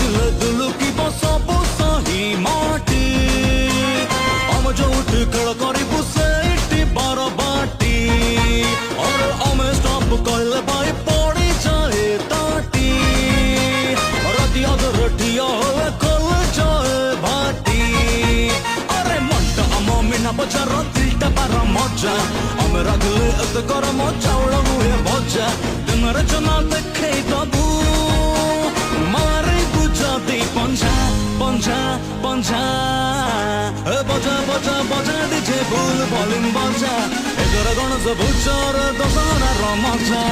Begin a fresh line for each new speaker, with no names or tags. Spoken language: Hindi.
ବାଜିଲେ ଦୁଲୁକି ସବୁ ସହି ମାଟି ଆମେ ଯୋଉଠି ଖେଳ କରିବୁ ସେଇଠି ବାରବାଟି ଅରେ ଆମେ ଷ୍ଟପ କହିଲେ ଭାଇ ପଡ଼ିଯାଏ ତାଟି ରାତି ଆଗରେ ଠିଆ ହେଲେ ଖୋଲିଯାଏ ଭାଟି अरे मन्टा आम मीना बजार दिलटा पारा मजा आम रागले एत गरम चाउल हुए भजा दिनरे जना देखे दबू मारे बुझा दे पंजा पंजा पंजा बजा बजा बजा दीजे फुल भलिम बजा एगर गणेश भुजर दशहरा मजा